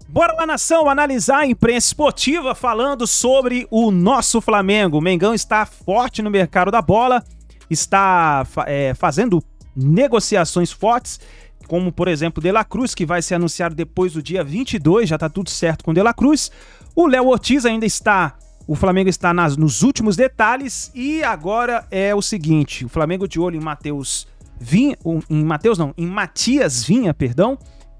Bora lá, nação, analisar a imprensa esportiva falando sobre o nosso Flamengo. O Mengão está forte no mercado da bola, está fazendo negociações fortes, como, por exemplo, De La Cruz, que vai ser anunciado depois do dia 22, já tá tudo certo com De La Cruz. O Léo Ortiz ainda está... O Flamengo está nos últimos detalhes e agora é o seguinte, o Flamengo de olho em Matias Vinha,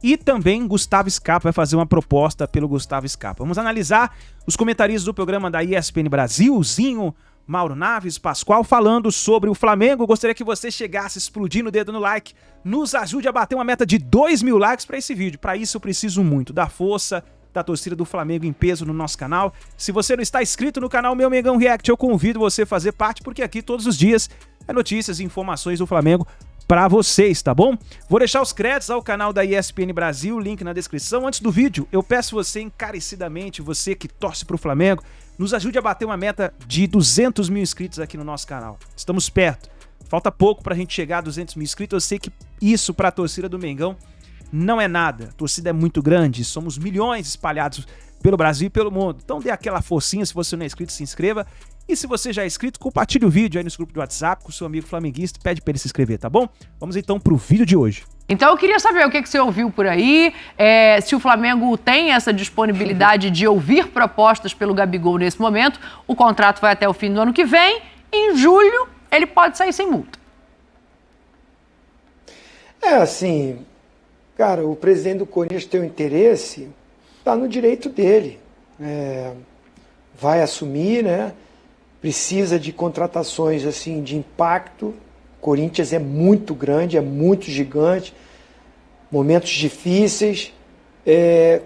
e também Gustavo Scarpa vai fazer uma proposta pelo Gustavo Scarpa. Vamos analisar os comentaristas do programa da ESPN Brasil, Zinho, Mauro Naves, Pascoal, falando sobre o Flamengo. Gostaria que você chegasse explodindo o dedo no like, nos ajude a bater uma meta de 2.000 likes para esse vídeo. Para isso eu preciso muito da força da torcida do Flamengo em peso no nosso canal. Se você não está inscrito no canal Meu Mengão React, eu convido você a fazer parte, porque aqui todos os dias é notícias e informações do Flamengo para vocês, tá bom? Vou deixar os créditos ao canal da ESPN Brasil, link na descrição. Antes do vídeo, eu peço você encarecidamente, você que torce pro Flamengo, nos ajude a bater uma meta de 200 mil inscritos aqui no nosso canal. Estamos perto. Falta pouco pra gente chegar a 200 mil inscritos. Eu sei que isso pra torcida do Mengão não é nada. A torcida é muito grande, somos milhões espalhados pelo Brasil e pelo mundo. Então dê aquela forcinha, se você não é inscrito, se inscreva. E se você já é inscrito, compartilhe o vídeo aí no grupo de WhatsApp com o seu amigo flamenguista, pede pra ele se inscrever, tá bom? Vamos então pro vídeo de hoje. Então eu queria saber o que você ouviu por aí, se o Flamengo tem essa disponibilidade de ouvir propostas pelo Gabigol nesse momento. O contrato vai até o fim do ano que vem, em julho ele pode sair sem multa. Assim, cara, o presidente do Corinthians tem um interesse, tá no direito dele. Vai assumir, né? Precisa de contratações assim de impacto. Corinthians é muito grande, é muito gigante, momentos difíceis.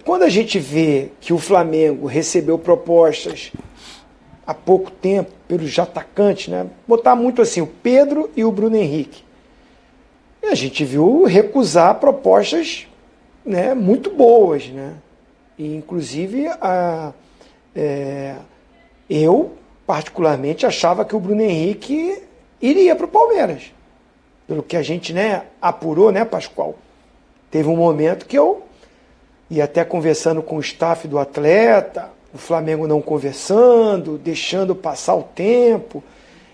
Quando a gente vê que o Flamengo recebeu propostas há pouco tempo pelos atacantes, né? Botar muito assim, o Pedro e o Bruno Henrique. E a gente viu recusar propostas, né, muito boas, né? E, inclusive, eu particularmente achava que o Bruno Henrique iria para o Palmeiras. Pelo que a gente, né, apurou, né, Pascoal? Teve um momento que eu ia até conversando com o staff do atleta, o Flamengo não conversando, deixando passar o tempo,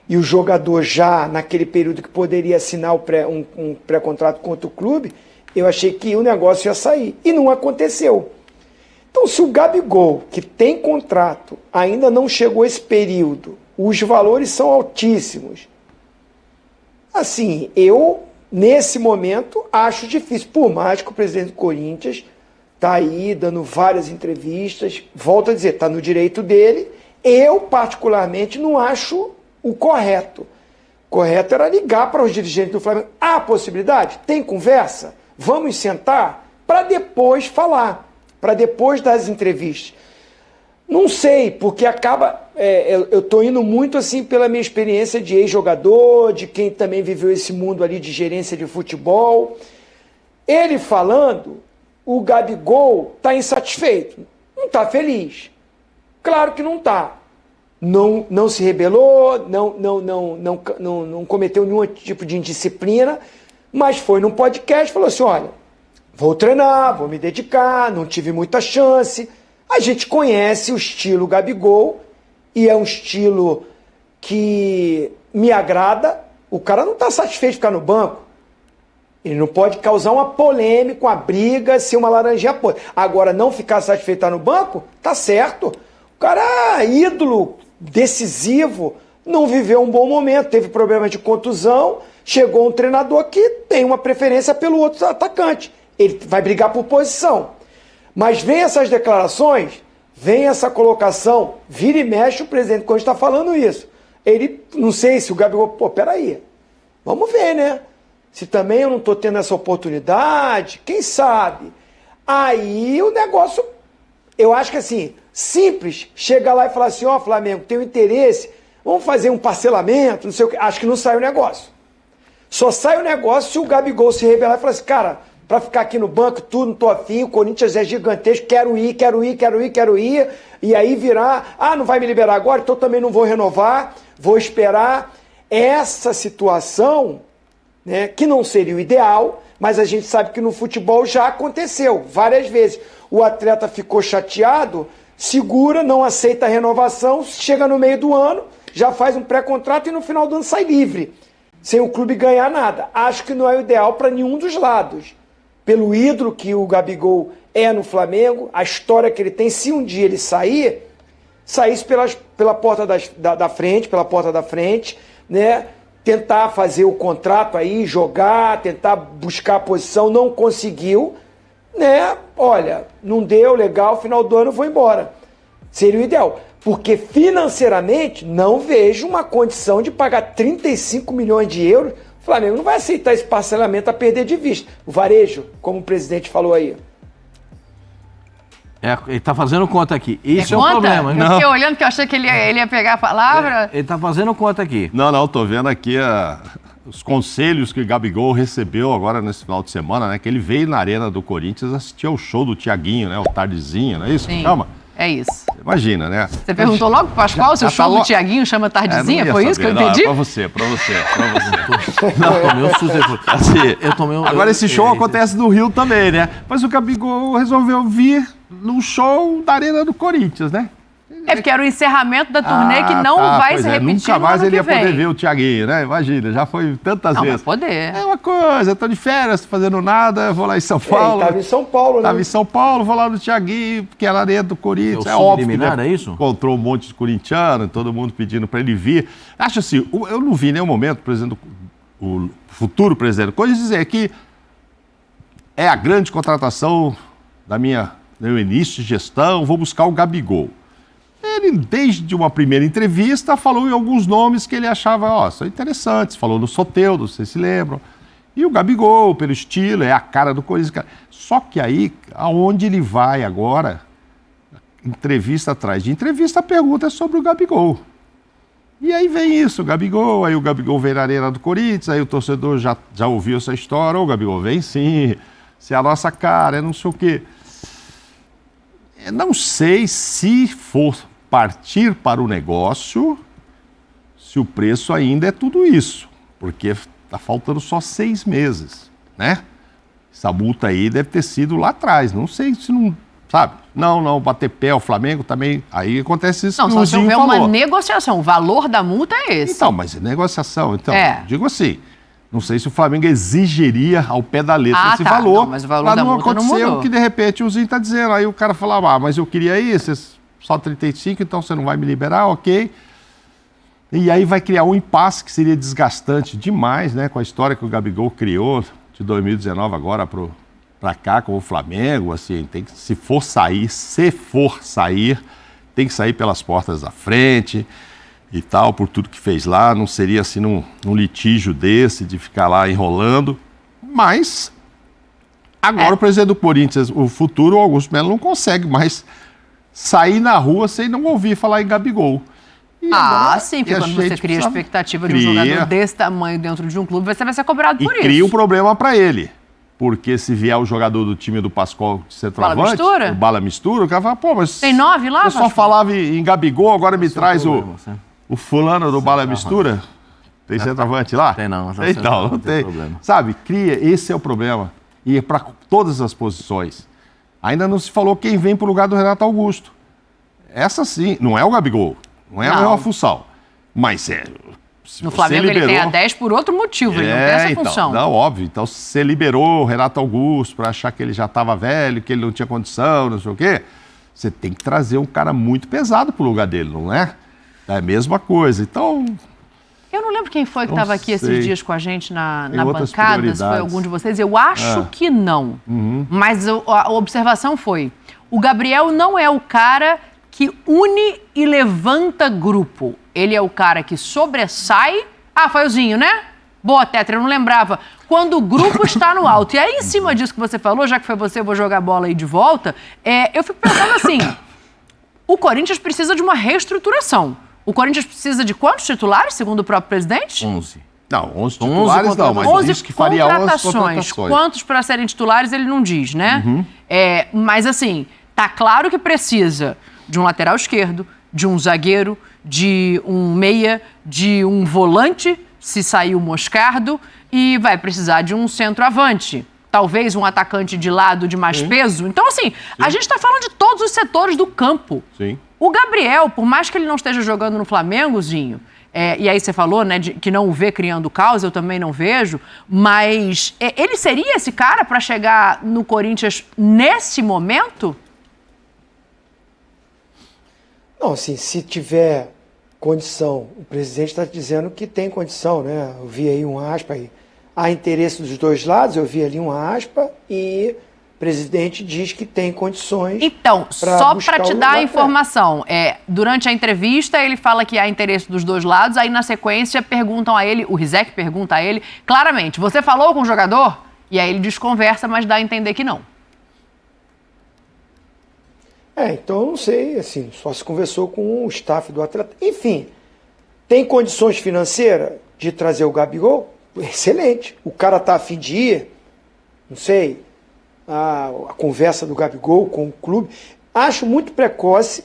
e o jogador já, naquele período que poderia assinar um pré-contrato contra o clube, eu achei que o negócio ia sair. E não aconteceu. Então, se o Gabigol, que tem contrato, ainda não chegou esse período, os valores são altíssimos. Assim, eu, nesse momento, acho difícil. Por mais que o presidente do Corinthians está aí dando várias entrevistas, volto a dizer, está no direito dele. Eu, particularmente, não acho o correto. O correto era ligar para os dirigentes do Flamengo. Há possibilidade? Tem conversa? Vamos sentar para depois falar. Para depois das entrevistas. Não sei, porque acaba... eu estou indo muito assim pela minha experiência de ex-jogador, de quem também viveu esse mundo ali de gerência de futebol. Ele falando, o Gabigol está insatisfeito. Não está feliz. Claro que não está. Não se rebelou, não cometeu nenhum tipo de indisciplina, mas foi num podcast e falou assim, olha, vou treinar, vou me dedicar, não tive muita chance. A gente conhece o estilo Gabigol e é um estilo que me agrada. O cara não está satisfeito de ficar no banco. Ele não pode causar uma polêmica, uma briga, ser uma laranjinha podre. Agora, não ficar satisfeito de estar no banco, tá certo. O cara é ídolo, decisivo, não viveu um bom momento, teve problema de contusão, chegou um treinador que tem uma preferência pelo outro atacante. Ele vai brigar por posição. Mas vem essas declarações, vem essa colocação, vira e mexe o presidente quando está falando isso. Ele, não sei se o Gabigol, peraí, vamos ver, né? Se também eu não estou tendo essa oportunidade, quem sabe? Aí o negócio, eu acho que assim, simples, chegar lá e falar assim, ó, Flamengo, tem um interesse, vamos fazer um parcelamento, não sei o que, acho que não sai o negócio. Só sai o negócio se o Gabigol se rebelar e falar assim, cara, para ficar aqui no banco, tudo, não tô afim, o Corinthians é gigantesco, quero ir, e aí virar, não vai me liberar agora, então também não vou renovar, vou esperar. Essa situação, né, que não seria o ideal, mas a gente sabe que no futebol já aconteceu várias vezes. o atleta ficou chateado, segura, não aceita a renovação, chega no meio do ano, já faz um pré-contrato e no final do ano sai livre, sem o clube ganhar nada. Acho que não é o ideal para nenhum dos lados. Pelo ídolo que o Gabigol é no Flamengo, a história que ele tem, se um dia ele saísse pela porta da frente, né? Tentar fazer o contrato aí, jogar, tentar buscar a posição, não conseguiu, né? Olha, não deu, legal, final do ano eu vou embora. Seria o ideal. Porque financeiramente não vejo uma condição de pagar 35 milhões de euros. O Flamengo não vai aceitar esse parcelamento a perder de vista. O varejo, como o presidente falou aí. Ele tá fazendo conta aqui. Isso é conta? o problema. Eu fiquei olhando porque eu achei que ele ia pegar a palavra. Ele tá fazendo conta aqui. Não, tô vendo aqui os conselhos que o Gabigol recebeu agora nesse final de semana, né? Que ele veio na Arena do Corinthians assistir ao show do Thiaguinho, né? O Tardezinho, não é isso? Sim, chama? é isso. Imagina, né? Você perguntou logo pro Pascoal se o show do Thiaguinho chama Tardezinha? Foi isso que eu entendi? Não, pra você. Eu tomei um... Agora esse show acontece no Rio também, né? Mas o Gabigol resolveu vir no show da Arena do Corinthians, né? É porque era o encerramento da turnê que não vai se repetir nunca mais ele ia vem. poder ver o Thiaguinho, né? Imagina, já foi tantas Não, vezes. vai poder. É uma coisa, eu tô de férias, fazendo nada, vou lá em São Paulo. Tava em São Paulo, né? Tava em São Paulo, vou lá no Thiaguinho, porque era Arena do Corinthians. Seu É óbvio que subliminar, é isso? Encontrou um monte de corintiano, todo mundo pedindo para ele vir. Acho assim, eu não vi em nenhum momento o futuro presidente do Corinthians dizer que é a grande contratação do meu início de gestão, vou buscar o Gabigol. Ele, desde uma primeira entrevista, falou em alguns nomes que ele achava, são interessantes. Falou no Soteldo, vocês se lembram. E o Gabigol, pelo estilo, é a cara do Corinthians. Só que aí, aonde ele vai agora, entrevista atrás de entrevista, a pergunta é sobre o Gabigol. E aí vem isso, o Gabigol, aí o Gabigol vem na Arena do Corinthians, aí o torcedor já ouviu essa história, o Gabigol vem sim, se é a nossa cara, é não sei o quê. Eu não sei se for partir para o negócio, se o preço ainda é tudo isso, porque está faltando só 6 meses, né? Essa multa aí deve ter sido lá atrás, não sei se não, sabe? Não, bater pé, o Flamengo também, aí acontece isso que o Zinho falou. Não, só se houver uma negociação, o valor da multa é esse. Então, mas negociação, digo assim, não sei se o Flamengo exigiria ao pé da letra esse valor. Não, mas o valor da multa não mudou. Que de repente o Zinho está dizendo, aí o cara falava, mas eu queria isso, só 35, então você não vai me liberar, ok. E aí vai criar um impasse que seria desgastante demais, né, com a história que o Gabigol criou de 2019 agora para cá com o Flamengo, assim, tem que, se for sair, tem que sair pelas portas da frente e tal, por tudo que fez lá, não seria assim num litígio desse, de ficar lá enrolando, mas agora o presidente do Corinthians, o futuro, o Augusto Melo, não consegue mais sair na rua sem não ouvir falar em Gabigol. Sim, porque quando você cria a expectativa de um jogador desse tamanho dentro de um clube, você vai ser cobrado por isso. E cria um problema para ele. Porque se vier o jogador do time do Pascoal de centroavante, o Bala Mistura, o cara fala, pô, mas... Tem 9 lá, você só falava em Gabigol, agora me traz o fulano do Bala Mistura? Tem centroavante lá? Tem não. Então, não tem. Problema. Sabe, esse é o problema. E é para todas as posições. Ainda não se falou quem vem para o lugar do Renato Augusto. Essa sim, não é o Gabigol, não é a mesma função. Mas no Flamengo ele tem a 10 por outro motivo, ele não tem essa função. Não, óbvio. Então, se você liberou o Renato Augusto para achar que ele já estava velho, que ele não tinha condição, não sei o quê, você tem que trazer um cara muito pesado para o lugar dele, não é? É a mesma coisa. Então... Eu não lembro quem foi que estava aqui esses dias com a gente na bancada, se foi algum de vocês. Eu acho que não. Mas a observação foi, o Gabriel não é o cara que une e levanta grupo. Ele é o cara que sobressai... foi o Zinho, né? Boa, Tetra, eu não lembrava. Quando o grupo está no alto. E aí, em cima disso que você falou, já que foi você, eu vou jogar a bola aí de volta, eu fico pensando assim, o Corinthians precisa de uma reestruturação. O Corinthians precisa de quantos titulares, segundo o próprio presidente? 11. Não, 11 titulares não, mas 11 diz que faria 11 contratações. Quantos para serem titulares ele não diz, né? Mas assim, tá claro que precisa de um lateral esquerdo, de um zagueiro, de um meia, de um volante, se sair o Moscardo, e vai precisar de um centroavante. talvez um atacante de lado de mais peso. Então, assim, a gente está falando de todos os setores do campo. Sim. O Gabriel, por mais que ele não esteja jogando no Flamengo, Zinho, e aí você falou, né, que não o vê criando caos, eu também não vejo, mas ele seria esse cara para chegar no Corinthians nesse momento? Não, assim, se tiver condição, o presidente está dizendo que tem condição, né? Eu vi aí um aspa aí. Há interesse dos dois lados, eu vi ali um aspa e o presidente diz que tem condições. Então, só para te dar a lugar, informação, durante a entrevista ele fala que há interesse dos dois lados, aí na sequência perguntam a ele, o Rizek pergunta a ele, claramente, você falou com o jogador? E aí ele desconversa, mas dá a entender que não. Então eu não sei, assim, só se conversou com o staff do atleta. Enfim, tem condições financeiras de trazer o Gabigol? Excelente. O cara tá a fim de ir, não sei, a conversa do Gabigol com o clube. Acho muito precoce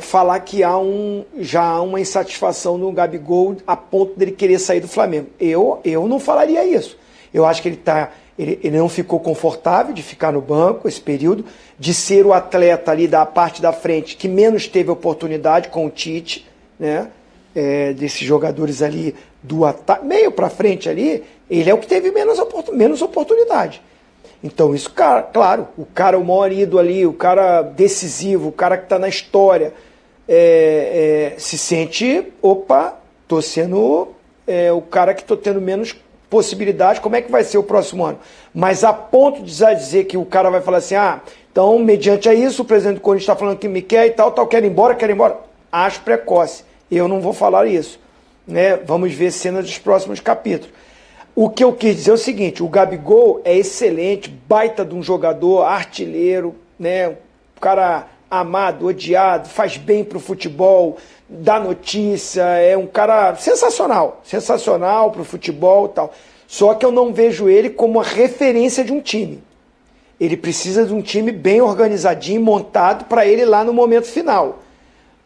falar que já há uma insatisfação no Gabigol a ponto dele querer sair do Flamengo. Eu não falaria isso. Eu acho que ele não ficou confortável de ficar no banco esse período, de ser o atleta ali da parte da frente que menos teve oportunidade com o Tite, né? Desses jogadores ali do ataque, meio para frente ali, ele é o que teve menos oportunidade. Então isso, claro, o maior ídolo ali, o cara decisivo, o cara que está na história, se sente, tô sendo o cara que tô tendo menos possibilidade, como é que vai ser o próximo ano? Mas a ponto de dizer que o cara vai falar assim, então, mediante a isso, o presidente do Corinthians está falando que me quer e tal, quer ir embora, acho precoce. Eu não vou falar isso, né? Vamos ver cenas dos próximos capítulos. O que eu quis dizer é o seguinte, o Gabigol é excelente, baita de um jogador, artilheiro, né? O cara amado, odiado, faz bem pro futebol, dá notícia, é um cara sensacional pro futebol e tal. Só que eu não vejo ele como a referência de um time. Ele precisa de um time bem organizadinho, montado para ele lá no momento final.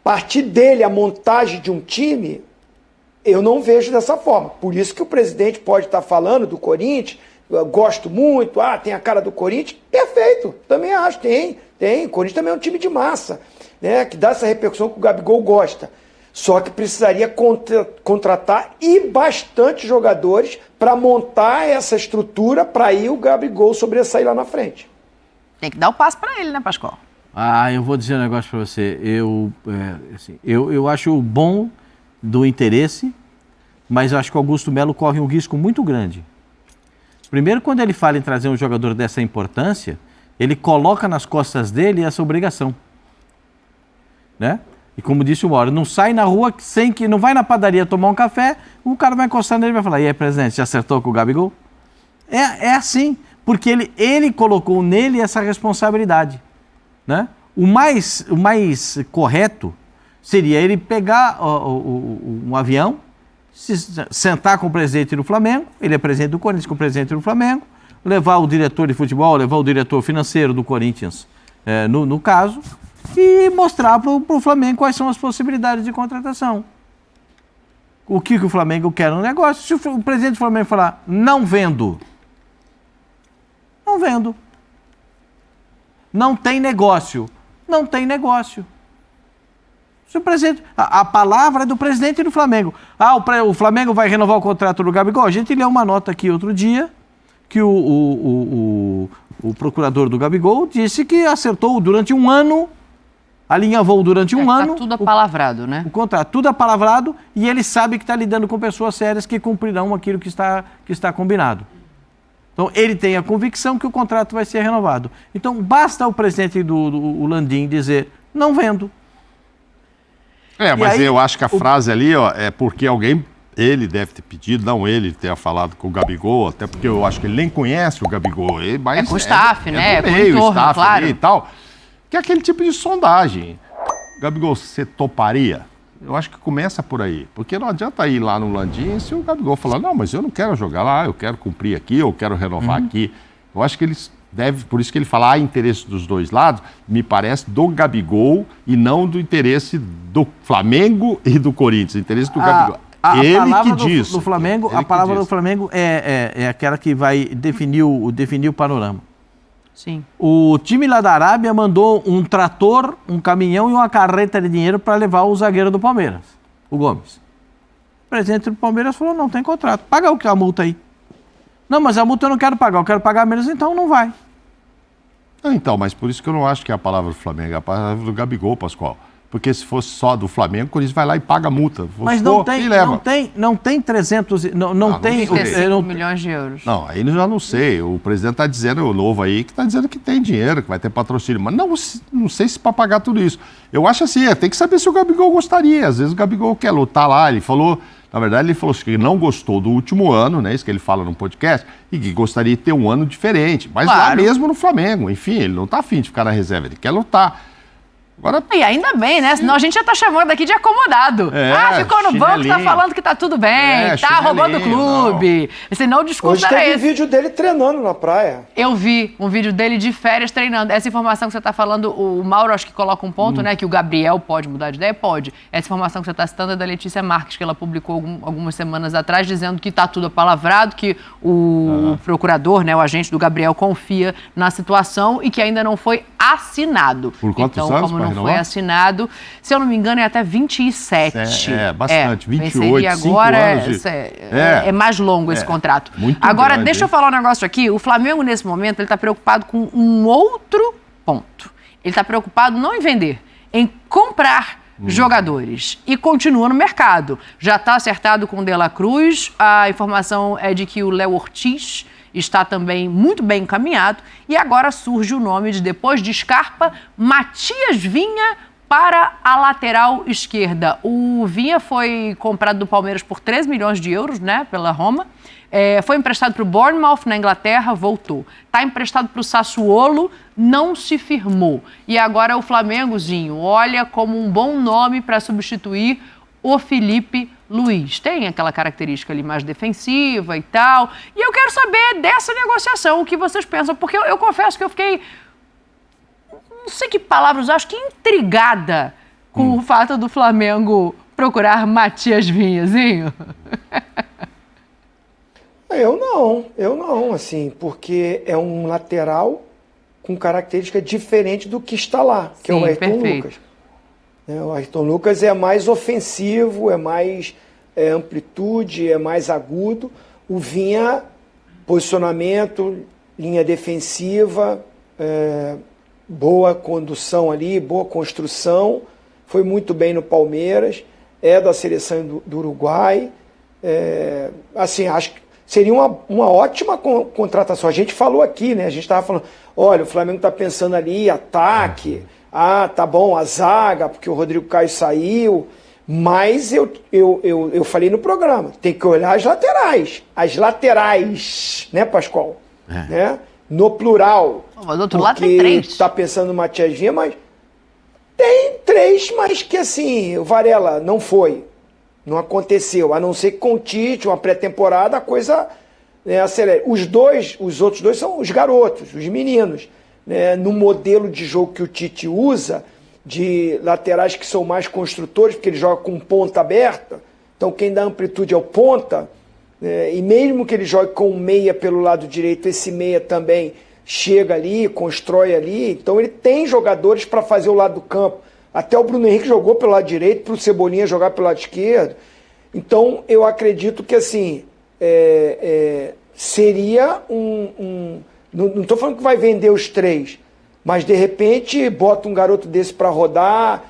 A partir dele, a montagem de um time, eu não vejo dessa forma. Por isso que o presidente pode estar falando do Corinthians, eu gosto muito, tem a cara do Corinthians, perfeito, também acho, tem. O Corinthians também é um time de massa, né, que dá essa repercussão que o Gabigol gosta. Só que precisaria contratar bastante jogadores para montar essa estrutura para aí o Gabigol sobressair lá na frente. Tem que dar o passo para ele, né, Pascoal? Eu vou dizer um negócio para você. Eu acho bom do interesse, mas eu acho que o Augusto Melo corre um risco muito grande. Primeiro, quando ele fala em trazer um jogador dessa importância, ele coloca nas costas dele essa obrigação, né? E como disse o Mauro, não sai na rua sem que não vai na padaria tomar um café, o cara vai encostar nele e vai falar, e aí, presidente, já acertou com o Gabigol? É assim, porque ele colocou nele essa responsabilidade, né? O mais correto seria ele pegar um avião, sentar com o presidente do Flamengo, ele é presidente do Corinthians com o presidente do Flamengo, levar o diretor de futebol, levar o diretor financeiro do Corinthians, no caso, e mostrar para o Flamengo quais são as possibilidades de contratação. O que o Flamengo quer no negócio. Se o presidente do Flamengo falar, não vendo. Não tem negócio. Se o presidente, a palavra é do presidente do Flamengo. O Flamengo vai renovar o contrato do Gabigol. A gente leu uma nota aqui outro dia que o procurador do Gabigol disse que acertou durante um ano, alinhavou durante um ano... Está tudo apalavrado, né? O contrato, tudo apalavrado, e ele sabe que está lidando com pessoas sérias que cumprirão aquilo que está combinado. Então, ele tem a convicção que o contrato vai ser renovado. Então, basta o presidente do Landim dizer, não vendo. Mas aí, eu acho que a frase ali, é porque ele deve ter pedido, não ele ter falado com o Gabigol, até porque eu acho que ele nem conhece o Gabigol. Mas com o staff, né? Com o entorno, staff claro. Ali e tal. Que é aquele tipo de sondagem. Gabigol, você toparia? Eu acho que começa por aí. Porque não adianta ir lá no Landim se o Gabigol falar, não, mas eu não quero jogar lá, eu quero cumprir aqui, eu quero renovar aqui. Eu acho que eles devem, por isso que ele fala, há interesse dos dois lados, me parece do Gabigol e não do interesse do Flamengo e do Corinthians, interesse do Gabigol. Ele palavra que diz. do Flamengo, Ele a que palavra diz. do Flamengo é aquela que vai definir o panorama. Sim. O time lá da Arábia mandou um trator, um caminhão e uma carreta de dinheiro para levar o zagueiro do Palmeiras, o Gomes. O presidente do Palmeiras falou, não tem contrato, paga a multa aí. Não, mas a multa eu não quero pagar, eu quero pagar menos, então não vai. Então, mas por isso que eu não acho que é a palavra do Flamengo, é a palavra do Gabigol, Pascoal. Porque se fosse só do Flamengo, o Corinthians vai lá e paga a multa. Mas não tem 300, não tem... 35 milhões de euros. Não, aí eu já não sei. O presidente está dizendo, o novo aí, que está dizendo que tem dinheiro, que vai ter patrocínio. Mas não sei se para pagar tudo isso. Eu acho assim, tem que saber se o Gabigol gostaria. Às vezes o Gabigol quer lutar lá. Ele falou, na verdade, ele falou que não gostou do último ano, né? Isso que ele fala no podcast, e que gostaria de ter um ano diferente. Mas lá mesmo no Flamengo, enfim, ele não está afim de ficar na reserva, ele quer lutar. Agora, e ainda bem, né? Senão a gente já tá chamando aqui de acomodado. Ficou no banco, tá falando que tá tudo bem, tá roubando o clube. Senão o discurso era esse. Hoje teve vídeo dele treinando na praia. Eu vi um vídeo dele de férias treinando. Essa informação que você tá falando, o Mauro acho que coloca um ponto, né? Que o Gabriel pode mudar de ideia? Pode. Essa informação que você tá citando é da Letícia Marques, que ela publicou algumas semanas atrás, dizendo que tá tudo apalavrado, que o procurador, né, o agente do Gabriel, confia na situação e que ainda não foi assinado. Por quantos anos? Como não foi assinado, se eu não me engano, é até 27. Bastante, 28, agora 5 anos. É mais longo esse contrato. Muito agora, grande, deixa eu falar um negócio aqui. O Flamengo, nesse momento, ele está preocupado com um outro ponto. Ele está preocupado não em vender, em comprar jogadores. E continua no mercado. Já está acertado com o De La Cruz. A informação é de que o Léo Ortiz está também muito bem encaminhado. E agora surge o nome de, depois de Scarpa, Matias Vinha para a lateral esquerda. O Vinha foi comprado do Palmeiras por 13 milhões de euros, né, pela Roma. Foi emprestado para o Bournemouth, na Inglaterra, voltou. Está emprestado para o Sassuolo, não se firmou. E agora o Flamengozinho olha como um bom nome para substituir o Felipe Luiz. Tem aquela característica ali mais defensiva e tal. E eu quero saber dessa negociação, o que vocês pensam, porque eu confesso que eu fiquei, não sei que palavras, acho que intrigada com o fato do Flamengo procurar Matias Vinhazinho. Eu não, assim, porque é um lateral com característica diferente do que está lá, que é o Ayrton Lucas. O Ayrton Lucas é mais ofensivo, é mais amplitude, é mais agudo. O Vinha, posicionamento, linha defensiva, boa condução ali, boa construção. Foi muito bem no Palmeiras, é da seleção do Uruguai. Assim, acho que seria uma ótima contratação. A gente falou aqui, né? A gente estava falando, olha, o Flamengo está pensando ali, ataque, tá bom, a zaga, porque o Rodrigo Caio saiu, mas eu falei no programa, tem que olhar as laterais, né, Pascoal? Né? No plural. Mas do outro lado tem 3. Está pensando no Matias Vinha, mas tem 3, mas que assim, o Varela não foi. Não aconteceu, a não ser que com o Tite, uma pré-temporada, a coisa acelera. Os outros dois são os garotos, os meninos. Né? No modelo de jogo que o Tite usa, de laterais que são mais construtores, porque ele joga com ponta aberta, então quem dá amplitude é o ponta, e mesmo que ele jogue com um meia pelo lado direito, esse meia também chega ali, constrói ali, então ele tem jogadores para fazer o lado do campo. Até o Bruno Henrique jogou pelo lado direito, para o Cebolinha jogar pelo lado esquerdo. Então, eu acredito que, assim, seria não estou falando que vai vender os 3, mas, de repente, bota um garoto desse para rodar.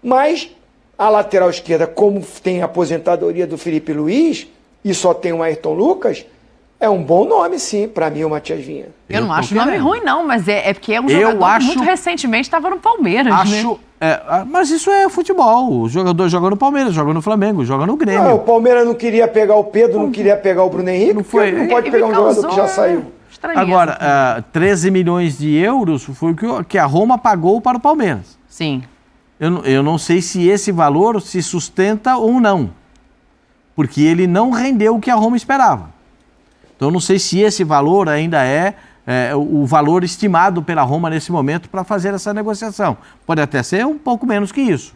Mas a lateral esquerda, como tem a aposentadoria do Felipe Luiz, e só tem o Ayrton Lucas, é um bom nome, sim, para mim, o Matias Vinha. Eu não acho nome ruim, não, mas é porque é um jogador que muito recentemente estava no Palmeiras, né? Mas isso é futebol. O jogador joga no Palmeiras, joga no Flamengo, joga no Grêmio. O Palmeiras não queria pegar o Pedro, não queria pegar o Bruno Henrique, não pode pegar um jogador que já saiu. Agora, 13 milhões de euros foi o que a Roma pagou para o Palmeiras. Sim. Eu não sei se esse valor se sustenta ou não, porque ele não rendeu o que a Roma esperava. Então, eu não sei se esse valor ainda é o valor estimado pela Roma nesse momento para fazer essa negociação. Pode até ser um pouco menos que isso.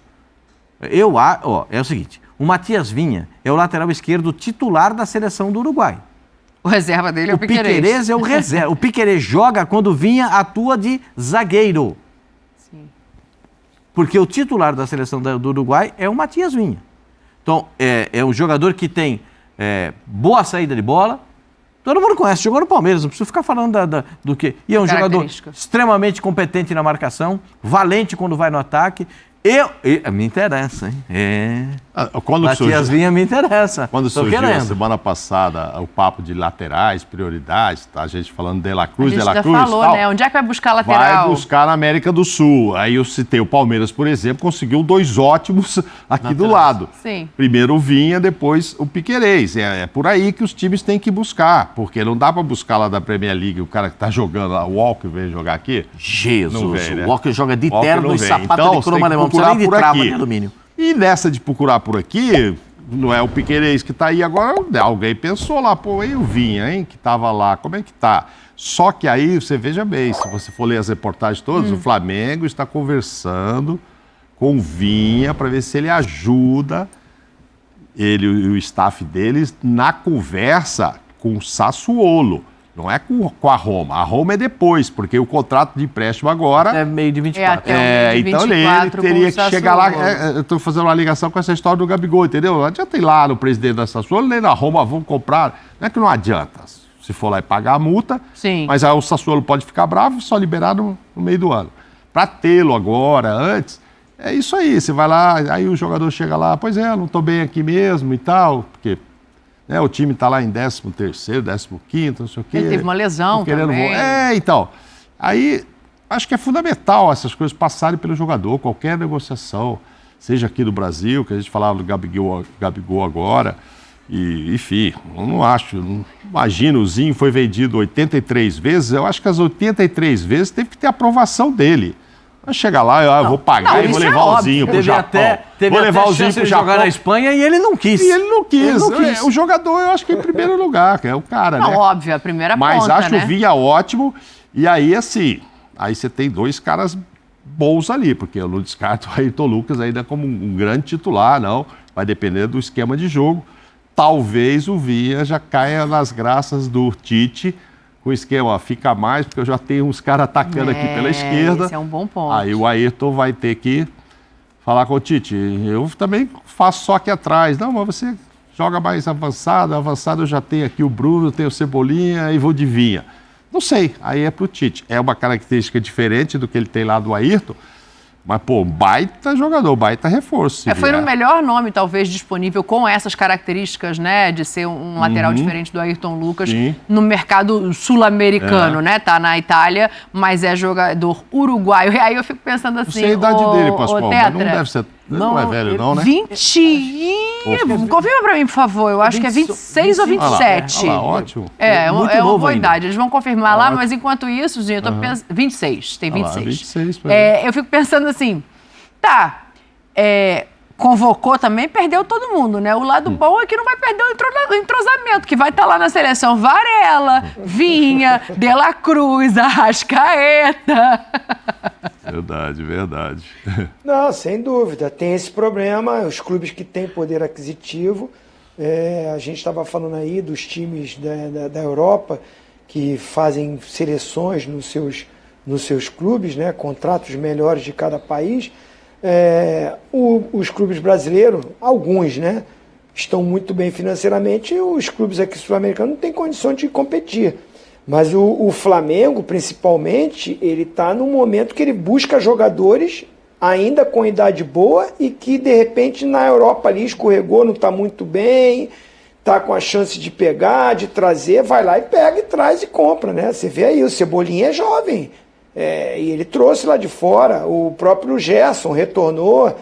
É o seguinte, O Matias Vinha é o lateral esquerdo titular da seleção do Uruguai. O reserva dele é o Piquerez. O Piquerez é o reserva. O Piquerez joga quando Vinha atua de zagueiro. Sim. Porque o titular da seleção do Uruguai é o Matias Vinha. Então, é um jogador que tem boa saída de bola. Todo mundo conhece, jogou no Palmeiras, não preciso ficar falando do que. E é um jogador extremamente competente na marcação, valente quando vai no ataque. Me interessa, hein? Matias Vinha me interessa. Quando surgiu a semana passada o papo de laterais, prioridades, tá? A gente falando de La Cruz, falou, tal, né? Onde é que vai buscar lateral? Vai buscar na América do Sul. Aí eu citei o Palmeiras, por exemplo, conseguiu 2 ótimos aqui do lado. Sim. Primeiro o Vinha, depois o Piquerez. É por aí que os times têm que buscar, porque não dá para buscar lá da Premier League o cara que tá jogando lá, o Walker veio jogar aqui. Jesus, vem, né? O Walker joga de terno e sapato então, de cromo alemão, não precisa nem de trava de alumínio. E nessa de procurar por aqui, não é o Piquerez que tá aí agora, alguém pensou lá, pô, e o Vinha, hein, que tava lá, como é que tá? Só que aí, você veja bem, se você for ler as reportagens todas, o Flamengo está conversando com o Vinha para ver se ele ajuda ele e o staff deles na conversa com o Sassuolo. Não é com a Roma. A Roma é depois, porque o contrato de empréstimo agora... É meio de 24. Então ele teria que chegar lá... eu estou fazendo uma ligação com essa história do Gabigol, entendeu? Não adianta ir lá no presidente da Sassuolo, nem na Roma, vão comprar. Não é que não adianta. Se for lá e pagar a multa, sim, mas aí o Sassuolo pode ficar bravo e só liberar no meio do ano. Para tê-lo agora, antes, é isso aí. Você vai lá, aí o jogador chega lá, pois é, não estou bem aqui mesmo e tal, porque... o time está lá em 13º, 15º, não sei o quê. Ele teve uma lesão também. Então. Aí, acho que é fundamental essas coisas passarem pelo jogador, qualquer negociação, seja aqui do Brasil, que a gente falava do Gabigol agora, e, enfim, eu não acho, imagina, o Zinho foi vendido 83 vezes, eu acho que as 83 vezes teve que ter aprovação dele. Vai chegar lá, eu vou pagar e vou levar o Zinho pro Japão. Vou levar o Zinho pro Japão. Jogar na Espanha e ele não quis. O jogador, eu acho que em primeiro lugar, que é o cara, né? Óbvio, a primeira ponta, mas acho o Vinha ótimo. E aí, assim, aí você tem 2 caras bons ali, porque eu não descarto o Ayrton Lucas ainda como um grande titular, não. Vai depender do esquema de jogo. Talvez o Vinha já caia nas graças do Tite, com o esquema, fica mais, porque eu já tenho uns caras atacando aqui pela esquerda. Esse é um bom ponto. Aí o Ayrton vai ter que falar com o Tite. Eu também faço só aqui atrás. Não, mas você joga mais avançado. Avançado eu já tenho aqui o Bruno, tenho o Cebolinha e vou de Vinha. Não sei, aí é pro Tite. É uma característica diferente do que ele tem lá do Ayrton. Mas, pô, baita jogador, baita reforço. Foi o melhor nome, talvez, disponível com essas características, né? De ser um lateral diferente do Ayrton Lucas no mercado sul-americano, né? Tá na Itália, mas é jogador uruguaio. E aí eu fico pensando assim... Não sei a idade dele, Pascoal, mas não deve ser... Não é velho, não, né? 20... Confirma pra mim, por favor. Eu acho que é 26 ou 27. Olha lá, ótimo. É uma boa idade. Eles vão confirmar lá, mas enquanto isso, gente, eu tô pensando... 26, tem 26. 26 eu fico pensando assim, convocou também, perdeu todo mundo, né? O lado bom é que não vai perder o entrosamento, que vai estar lá na seleção Varela, Vinha, De La Cruz, Arrascaeta. Verdade. Não, sem dúvida. Tem esse problema, os clubes que têm poder aquisitivo, a gente estava falando aí dos times da Europa que fazem seleções nos seus clubes, né? Contratos melhores de cada país. Os clubes brasileiros, alguns, né, estão muito bem financeiramente, e os clubes aqui sul-americanos não têm condição de competir. Mas o Flamengo, principalmente, ele está num momento que ele busca jogadores ainda com idade boa e que, de repente, na Europa ali escorregou, não está muito bem, está com a chance de pegar, de trazer, vai lá e pega e traz e compra, né? Você vê aí, o Cebolinha é jovem, e ele trouxe lá de fora, o próprio Gerson retornou,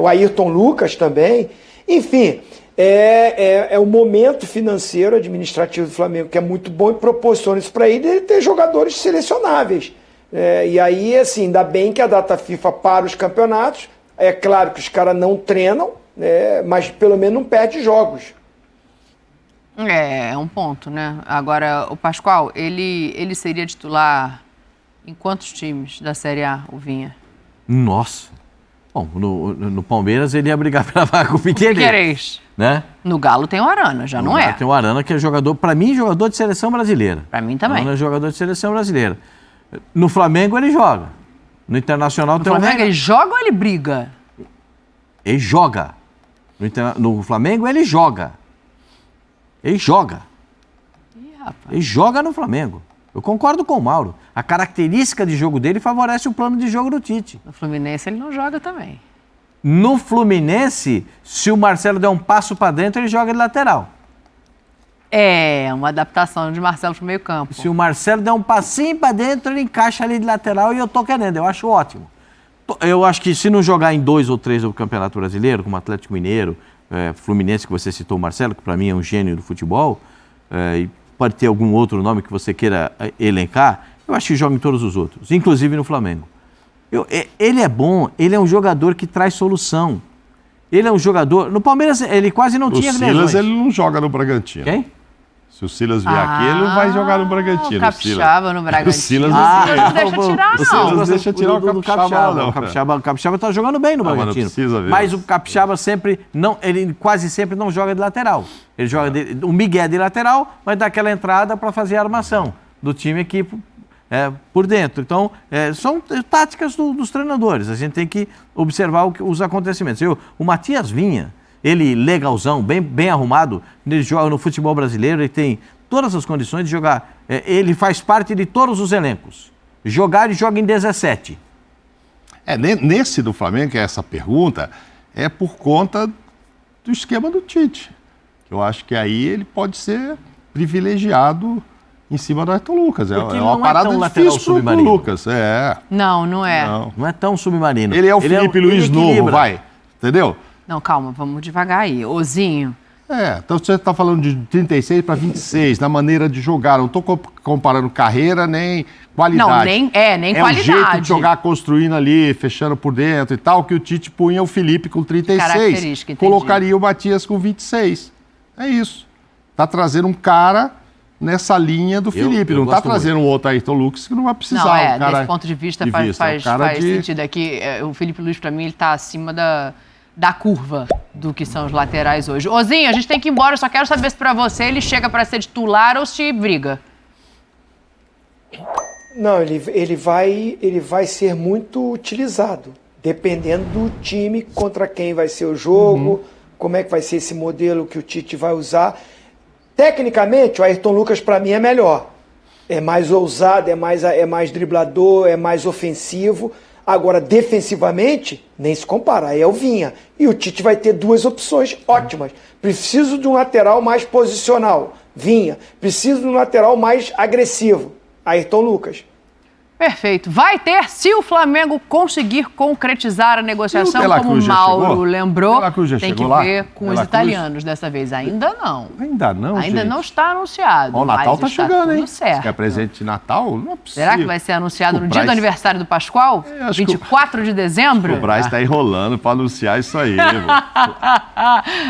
o Ayrton Lucas também, enfim... É o momento financeiro administrativo do Flamengo que é muito bom e proporciona isso para ele ter jogadores selecionáveis. E aí, assim, ainda bem que a data FIFA para os campeonatos. É claro que os caras não treinam, mas pelo menos não perde jogos. É um ponto, né? Agora, o Pascoal, ele seria titular em quantos times da Série A, o Vinha? Nossa! Bom, no Palmeiras ele ia brigar pela vaga com o Piquerez. Né? No Galo tem o Arana, já não é? Tem o Arana, que é jogador, para mim, jogador de seleção brasileira. Para mim também. Arana é jogador de seleção brasileira. No Flamengo ele joga. No Internacional tem o Flamengo ele joga ou ele briga? Ele joga. No Flamengo ele joga. Ele joga. Ele joga no Flamengo. Eu concordo com o Mauro. A característica de jogo dele favorece o plano de jogo do Tite. No Fluminense ele não joga também. No Fluminense, se o Marcelo der um passo para dentro, ele joga de lateral. É, uma adaptação de Marcelo pro meio campo. Se o Marcelo der um passinho para dentro, ele encaixa ali de lateral e eu tô querendo, eu acho ótimo. Eu acho que se não jogar em 2 ou 3 do Campeonato Brasileiro, como Atlético Mineiro, Fluminense, que você citou o Marcelo, que para mim é um gênio do futebol, e pode ter algum outro nome que você queira elencar, eu acho que joga em todos os outros, inclusive no Flamengo. Ele é bom, ele é um jogador que traz solução. Ele é um jogador... No Palmeiras, ele quase não tinha lesões. O Silas, ele não joga no Bragantino. Quem? Se o Silas vier aqui, ele não vai jogar no Bragantino. O Capixaba no Bragantino. O Silas não deixa tirar, não. O Silas não deixa tirar o Capixaba, não. O Capixaba tá jogando bem no Bragantino. Mas, precisa ver. Mas o Capixaba ele quase sempre não joga de lateral. Ele joga o Miguel de lateral, mas dá aquela entrada para fazer a armação do time aqui por dentro. Então, são táticas dos treinadores. A gente tem que observar os acontecimentos. O Matias Vinha, ele legalzão, bem arrumado, ele joga no futebol brasileiro, ele tem todas as condições de jogar. Ele faz parte de todos os elencos. Ele joga em 17. Nesse do Flamengo, que é essa pergunta, é por conta do esquema do Tite. Eu acho que aí ele pode ser privilegiado em cima do Ayrton Lucas. É uma parada difícil pro Lucas. Não é. Não é tão submarino. Ele é o Felipe Luiz novo, vai. Entendeu? Não, calma, vamos devagar aí. Ozinho. Então você está falando de 36 para 26, na maneira de jogar. Não estou comparando carreira nem qualidade. Não, nem qualidade. É o jeito de jogar construindo ali, fechando por dentro e tal, que o Tite punha o Felipe com 36. Colocaria o Matias com 26. É isso. Está trazendo um cara nessa linha do Felipe. Não está trazendo um outro Ayrton Lucas que não vai precisar. Desse ponto de vista faz sentido. Aqui, o Felipe Luiz, para mim, ele está acima da curva do que são os laterais hoje. Ozinho, a gente tem que ir embora, eu só quero saber se pra você ele chega para ser titular ou se briga. Não, ele vai ser muito utilizado, dependendo do time contra quem vai ser o jogo, como é que vai ser esse modelo que o Tite vai usar. Tecnicamente, o Ayrton Lucas para mim é melhor. É mais ousado, é mais driblador, é mais ofensivo. Agora, defensivamente, nem se compara, aí é o Vinha. E o Tite vai ter 2 opções ótimas. Preciso de um lateral mais posicional, Vinha. Preciso de um lateral mais agressivo, Ayrton Lucas. Perfeito. Vai ter, se o Flamengo conseguir concretizar a negociação, como o Mauro lembrou, tem que ver com os italianos dessa vez. Ainda não. Ainda não, Ainda não está anunciado. O Natal tá chegando, hein? Certo. Se quer presente de Natal, não é possível. Será que vai ser anunciado no dia do aniversário do Pascoal? 24 de dezembro? O Braz está enrolando para anunciar isso aí.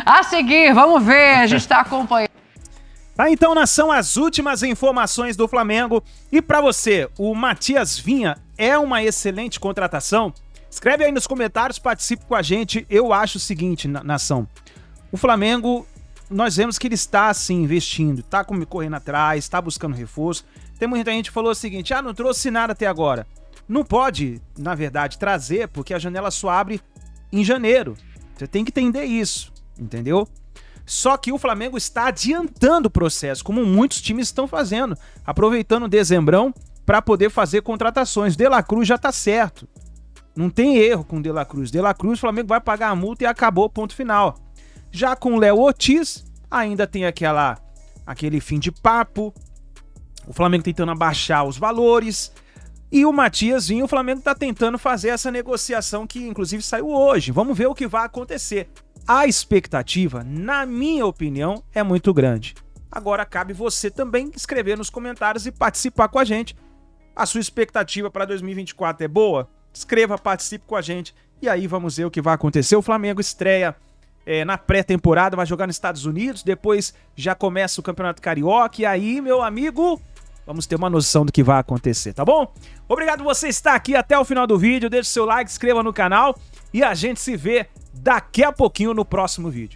A seguir, vamos ver, a gente está acompanhando. Tá, então, nação, as últimas informações do Flamengo. E pra você, o Matias Vinha é uma excelente contratação? Escreve aí nos comentários, participe com a gente. Eu acho o seguinte, nação. O Flamengo, nós vemos que ele está, assim, investindo. Tá correndo atrás, tá buscando reforço. Tem muita gente que falou o seguinte, não trouxe nada até agora. Não pode, na verdade, trazer, porque a janela só abre em janeiro. Você tem que entender isso, entendeu? Só que o Flamengo está adiantando o processo, como muitos times estão fazendo, aproveitando o dezembrão para poder fazer contratações. De La Cruz já está certo. Não tem erro com o De La Cruz. De La Cruz, o Flamengo vai pagar a multa e acabou, ponto final. Já com o Léo Ortiz, ainda tem aquele fim de papo. O Flamengo tentando abaixar os valores. E o Matias Vinha, o Flamengo está tentando fazer essa negociação que, inclusive, saiu hoje. Vamos ver o que vai acontecer. A expectativa, na minha opinião, é muito grande. Agora cabe você também escrever nos comentários e participar com a gente. A sua expectativa para 2024 é boa? Escreva, participe com a gente e aí vamos ver o que vai acontecer. O Flamengo estreia na pré-temporada, vai jogar nos Estados Unidos, depois já começa o Campeonato Carioca e aí, meu amigo, vamos ter uma noção do que vai acontecer, tá bom? Obrigado por você estar aqui até o final do vídeo, deixe seu like, se inscreva no canal e a gente se vê daqui a pouquinho no próximo vídeo.